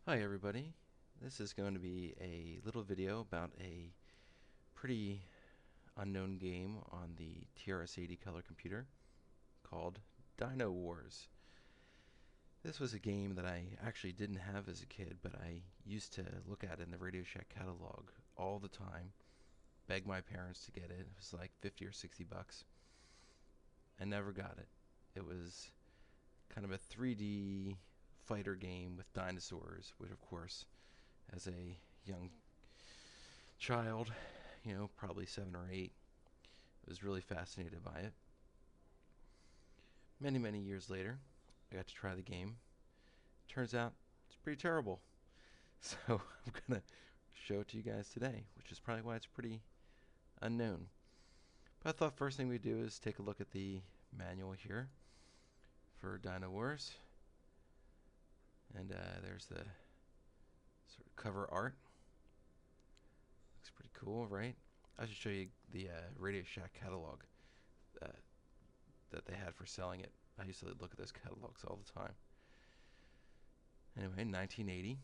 Hi everybody, this is going to be a little video about a pretty unknown game on the TRS-80 color computer called Dino Wars. This was a game that I actually didn't have as a kid, but I used to look at in the Radio Shack catalog all the time, beg my parents to get it. It was like 50 or 60 bucks. I never got it. It was kind of a 3D fighter game with dinosaurs, which of course, as a young child, probably 7 or 8, was really fascinated by it. Many, many years later, I got to try the game. Turns out it's pretty terrible. So I'm going to show it to you guys today, which is probably why it's pretty unknown. But I thought first thing we'd do is take a look at the manual here for Dino Wars. And there's the sort of cover art. Looks pretty cool, right? I should show you the Radio Shack catalog that they had for selling it. I used to look at those catalogs all the time. Anyway, 1980.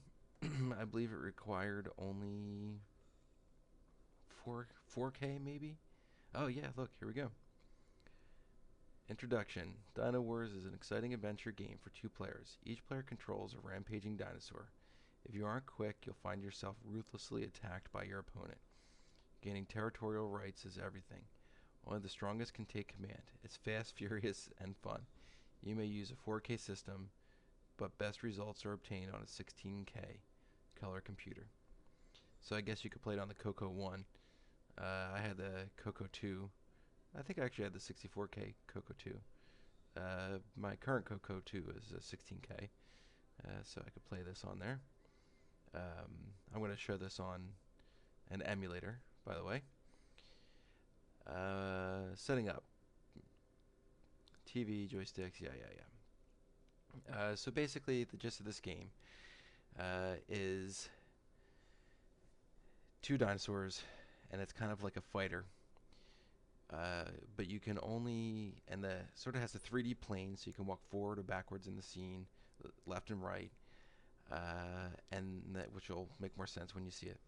I believe it required only 4K maybe? Oh yeah, look, here we go. Introduction. Dino Wars is an exciting adventure game for 2 players. Each player controls a rampaging dinosaur. If you aren't quick, you'll find yourself ruthlessly attacked by your opponent. Gaining territorial rights is everything. Only the strongest can take command. It's fast, furious, and fun. You may use a 4K system, but best results are obtained on a 16K color computer. So I guess you could play it on the Coco 1. I had the Coco 2. I think I actually had the 64K Coco 2. My current Coco 2 is a 16K, so I could play this on there. I'm going to show this on an emulator, by the way. Setting up. TV, joysticks, yeah. So basically, the gist of this game is 2 dinosaurs, and it's kind of like a fighter. But you can only, and the sort of has a 3D plane, so you can walk forward or backwards in the scene, left and right, and which will make more sense when you see it.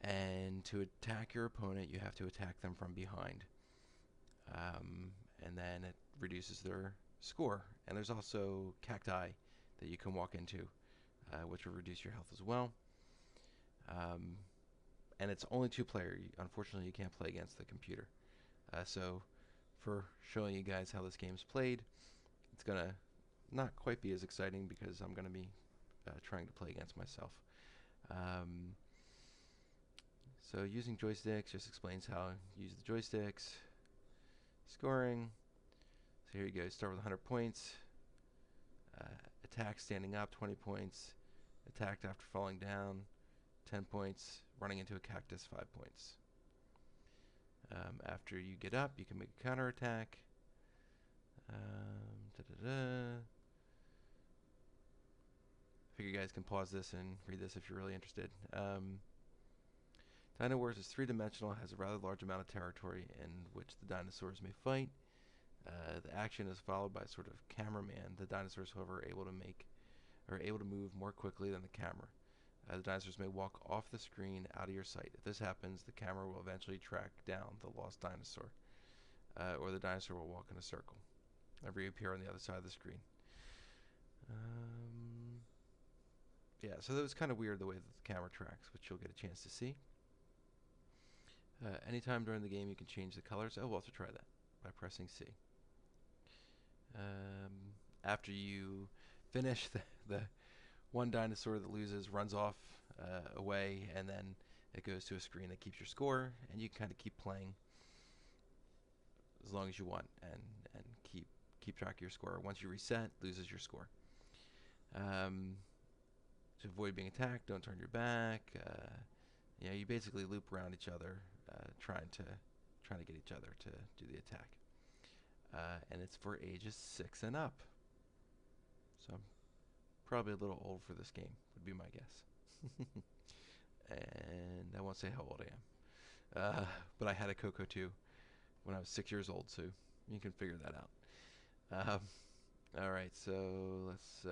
And to attack your opponent, you have to attack them from behind. And then it reduces their score. And there's also cacti that you can walk into, which will reduce your health as well. And it's only 2-player. Unfortunately, you can't play against the computer. So for showing you guys how this game's played, it's going to not quite be as exciting because I'm going to be trying to play against myself. So using joysticks just explains how you use the joysticks. Scoring. So here you go. Start with 100 points. Attack standing up, 20 points. Attacked after falling down, 10 points. Running into a cactus, 5 points. After you get up, you can make a counterattack. I figure you guys can pause this and read this if you're really interested. Dino Wars is 3-dimensional, has a rather large amount of territory in which the dinosaurs may fight. The action is followed by a sort of cameraman. The dinosaurs, however, are able to move more quickly than the camera. The dinosaurs may walk off the screen out of your sight. If this happens, the camera will eventually track down the lost dinosaur, or the dinosaur will walk in a circle and reappear on the other side of the screen. Yeah, so that was kind of weird the way that the camera tracks, which you'll get a chance to see. Anytime during the game you can change the colors. Oh, we'll also try that by pressing C. After you finish, the one dinosaur that loses runs off away, and then it goes to a screen that keeps your score, and you can kind of keep playing as long as you want and keep track of your score. Once you reset, loses your score. To avoid being attacked, don't turn your back. You basically loop around each other, trying to get each other to do the attack. And it's for ages 6 and up. So I'm probably a little old for this game, would be my guess. And I won't say how old I am. But I had a Coco 2 when I was 6 years old, so you can figure that out. Alright, so let's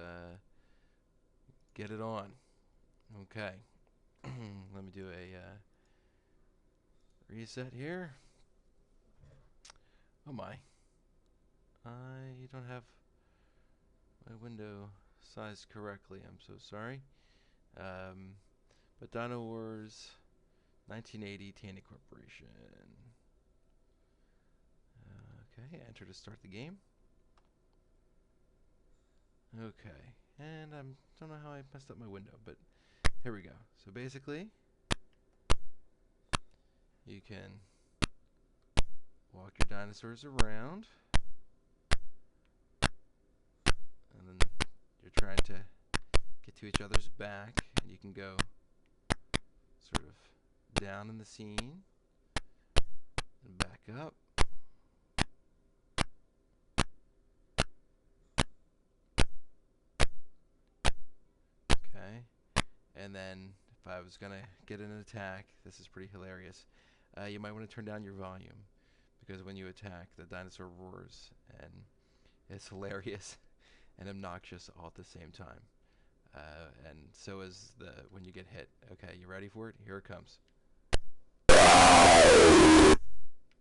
get it on. Okay. Let me do a reset here. Oh my. I don't have my window sized correctly. I'm so sorry. But Dino Wars 1980 Tandy Corporation. Okay, enter to start the game. Okay, and I don't know how I messed up my window, but here we go. So basically, you can walk your dinosaurs around, and then you're trying to get to each other's back, and you can go sort of down in the scene and back up. Okay, and then if I was gonna get an attack, this is pretty hilarious. You might want to turn down your volume, because when you attack, the dinosaur roars, and it's hilarious and obnoxious all at the same time. And so is when you get hit. Okay, you ready for it? Here it comes.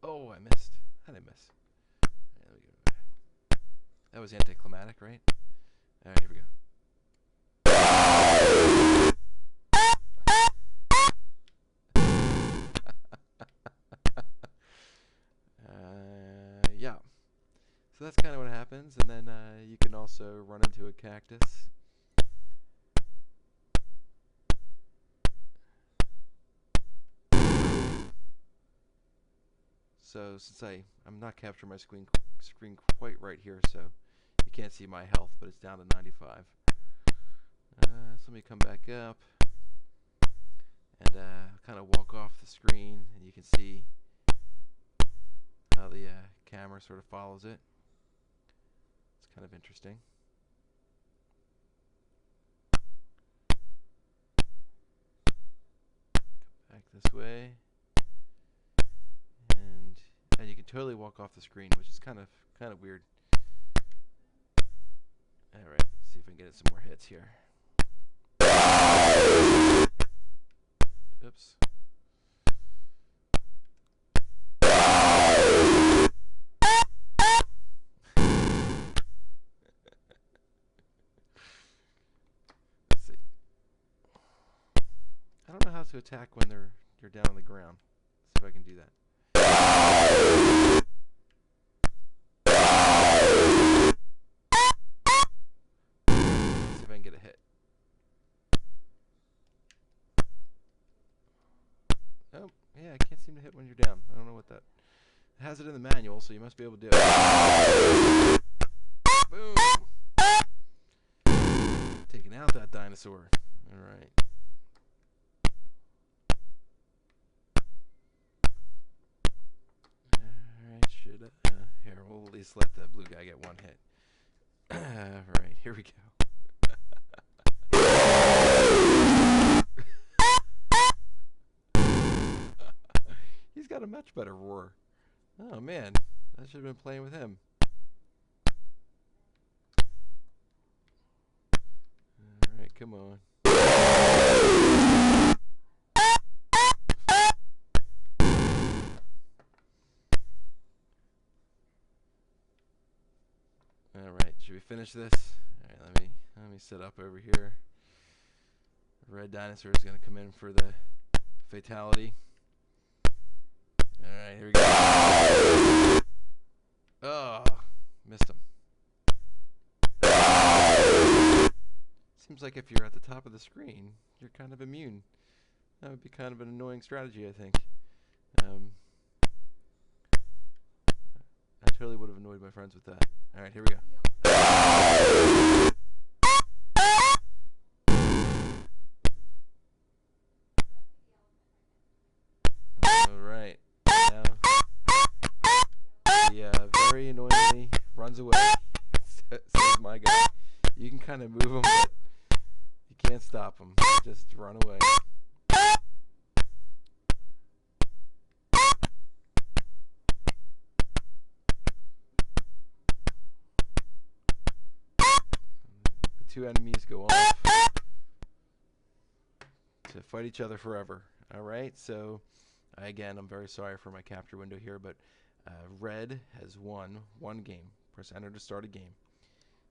Oh, I missed. How did I miss? Right, let me go back. That was anticlimactic, right? Alright, here we go. Yeah. So that's kind of what happens, and then you can also run into a cactus. So since I'm not capturing my screen quite right here, so you can't see my health, but it's down to 95. So let me come back up and kind of walk off the screen, and you can see how the camera sort of follows it. It's kind of interesting. Come back this way, and you can totally walk off the screen, which is kind of weird. All right, let's see if I can get some more hits here. Oops. Let's see. I don't know how to attack when you're down on the ground. Let's see if I can do that. Let's see if I can get a hit. Oh, yeah, I can't seem to hit when you're down. I don't know what that... It has it in the manual, so you must be able to do it. Boom! Taking out that dinosaur. Alright. Alright, here, we'll at least let the blue guy get one hit. Alright, here we go. He's got a much better roar. Oh man, I should have been playing with him. Alright, come on. Alright, should we finish this? Alright, let me set up over here. Red dinosaur is gonna come in for the fatality. Alright, here we go. Oh, missed him. Seems like if you're at the top of the screen, you're kind of immune. That would be kind of an annoying strategy, I think. I totally would have annoyed my friends with that. Alright, here we go. Alright. Now, he very annoyingly runs away. Says my guy. You can kind of move him, but you can't stop him. Just run away. The two enemies go off. to fight each other forever. All right, so again, I'm very sorry for my capture window here, but red has won one game. Press enter to start a game.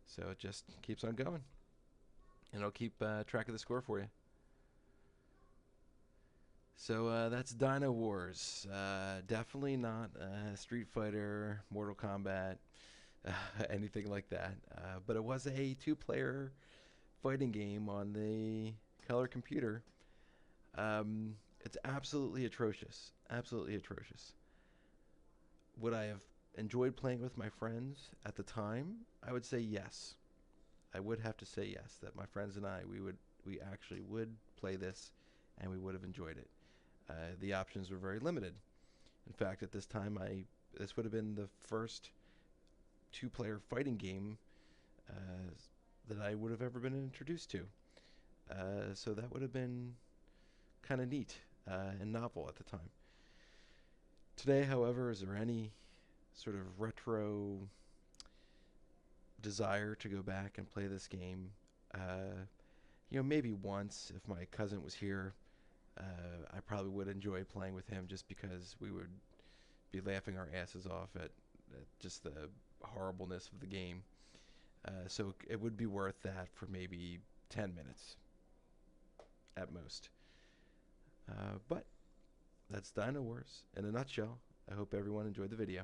So it just keeps on going, and I'll keep track of the score for you. So that's Dino Wars. Definitely not Street Fighter, Mortal Kombat, anything like that. But it was a two-player fighting game on the color computer. It's absolutely atrocious. Absolutely atrocious. Would I have enjoyed playing with my friends at the time? I would say yes. I would have to say yes, that my friends and I, we actually would play this, and we would have enjoyed it. The options were very limited. In fact, at this time, this would have been the first two-player fighting game that I would have ever been introduced to. So that would have been kind of neat and novel at the time. Today, however, is there any sort of retro desire to go back and play this game? Maybe once if my cousin was here. I probably would enjoy playing with him just because we would be laughing our asses off at just the horribleness of the game. So it would be worth that for maybe 10 minutes at most. But that's Dino Wars in a nutshell. I hope everyone enjoyed the video.